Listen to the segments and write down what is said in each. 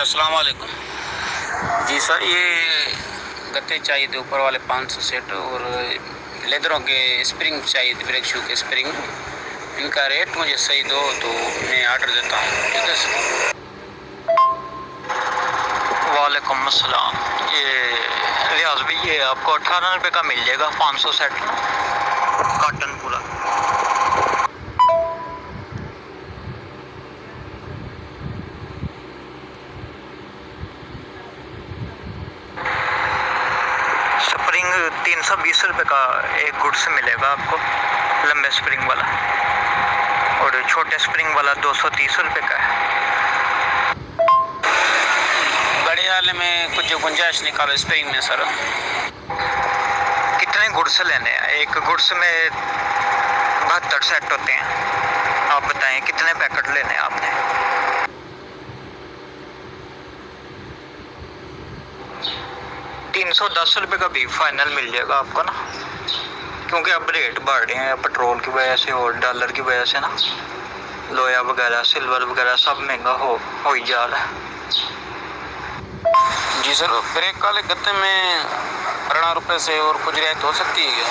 अस्सलाम वालेकुम। जी सर, ये गत्ते चाहिए थे ऊपर वाले 500 सेट, और लेदरों के स्प्रिंग चाहिए थे, ब्रेक शू के स्प्रिंग। इनका रेट मुझे सही दो तो मैं ऑर्डर देता हूँ, ठीक है सर। वालेकुम अस्सलाम। ये रियाज भाई, ये आपको 18 रुपये का मिल जाएगा 500 सेट कॉटन पूरा। स्प्रिंग 320 रुपये का एक गुड्स मिलेगा आपको, लंबे स्प्रिंग वाला, और छोटे स्प्रिंग वाला 230 रुपये का है। बड़े वाले में कुछ गुंजाइश निकालो स्प्रिंग में सर। कितने गुड्स लेने हैं? एक गुड्स में 72 सेट होते हैं। आप बताएं कितने पैकेट लेने हैं आपने? ₹310 का भी फाइनल मिल जाएगा आपको ना, क्योंकि अब रेट बढ़ रहे हैं पेट्रोल की वजह से और डॉलर की वजह से ना, लोया वगैरह सिल्वर वगैरह सब महंगा हो ही जा रहा है। जी सर, ब्रेक वाले गत्ते में 18 रुपये से और कुछ रियायत हो सकती है क्या?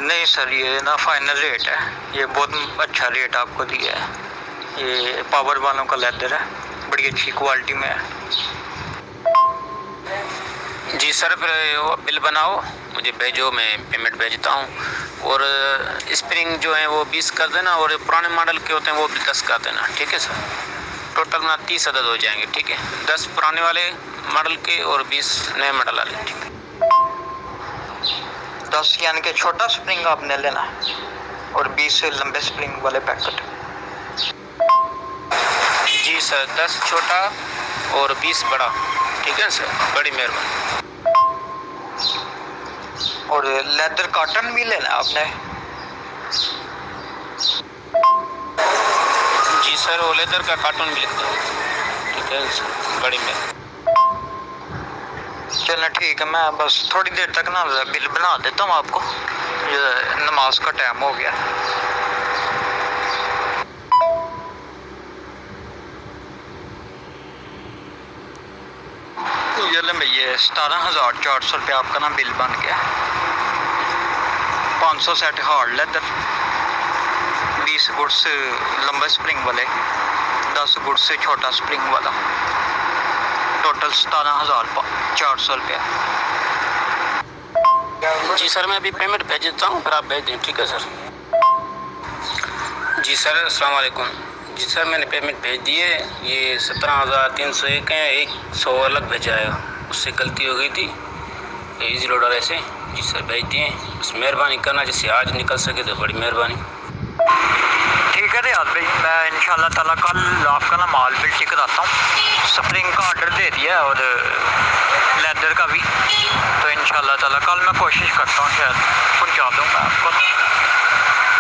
नहीं सर, ये ना फाइनल रेट है, ये बहुत अच्छा रेट आपको दिया है। ये पावर वालों का लेदर है, बड़ी अच्छी क्वालिटी में है। जी सर, फिर वो बिल बनाओ, मुझे भेजो, मैं पेमेंट भेजता हूँ। और स्प्रिंग जो है वो 20 कर देना, और पुराने मॉडल के होते हैं वो भी 10 कर देना, ठीक है सर। टोटल ना 30 अदद हो जाएंगे, ठीक है। 10 पुराने वाले मॉडल के और 20 नए मॉडल वाले, ठीक है। 10 यानी कि छोटा स्प्रिंग आपने लेना है, और 20 लंबे स्प्रिंग वाले पैकेट। जी सर, 10 छोटा और 20 बड़ा, ठीक है सर, बड़ी मेहरबानी। और लेदर कॉटन भी लेना है आपने? जी सर, वो लेदर का कार्टून भी लिख दो, ठीक है सर, बड़ी मेहरबानी। चलो ठीक है, मैं बस थोड़ी देर तक ना बिल बना देता हूँ आपको, ये नमाज का टाइम हो गया। ये ले भैया, 17,400 रुपये आपका ना बिल बन गया। 500 सेट हार्ड लेदर, 20 गुड्स लंबे स्प्रिंग वाले, 10 गुड्स छोटा स्प्रिंग वाला, टोटल 17,400 रुपया। जी सर, मैं अभी पेमेंट भेज देता हूँ, फिर आप भेज दें, ठीक है सर। जी सर, अस्सलाम वालेकुम। जी सर, मैंने पेमेंट भेज दी है। ये 17,301 है, 100 अलग भेजा है, उससे गलती हो गई थी, इजी लोड वाले से। जी सर, भेज दिए, बस मेहरबानी करना, जिससे आज निकल सके तो बड़ी मेहरबानी। ठीक है रियाज भाई, मैं इंशाल्लाह ताला कल आपका ना माल बिल्टी कराता हूँ। स्प्रिंग का ऑर्डर दे दिया है और लेदर का भी, तो इंशाल्लाह ताला कल मैं कोशिश करता हूँ, शायद पहुँचा दूँगा आपको,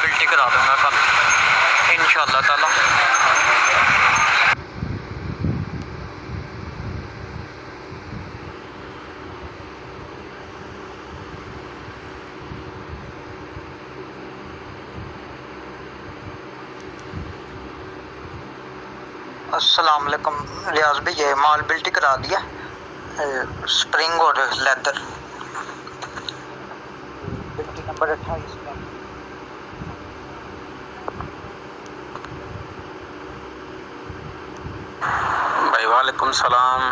बिल्टी करा दूँगा कल इंशाल्लाह ताला। अस्सलाम वालेकुम रियाज भाई, ये माल बिल्टी करा दिया, स्प्रिंग और लेदर, बिल्टी नंबर 28 का। भाई वालेकुम सलाम,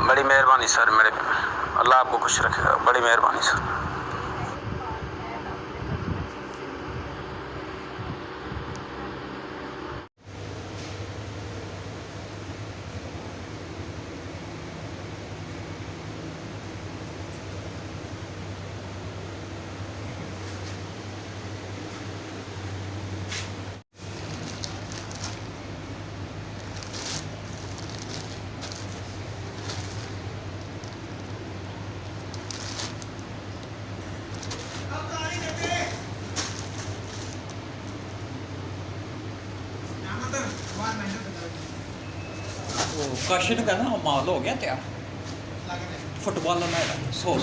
बड़ी मेहरबानी सर, मेरे अल्लाह आपको खुश रखेगा, बड़ी मेहरबानी सर। कशन का ना माल हो गया तैयार, फुटबॉल में 100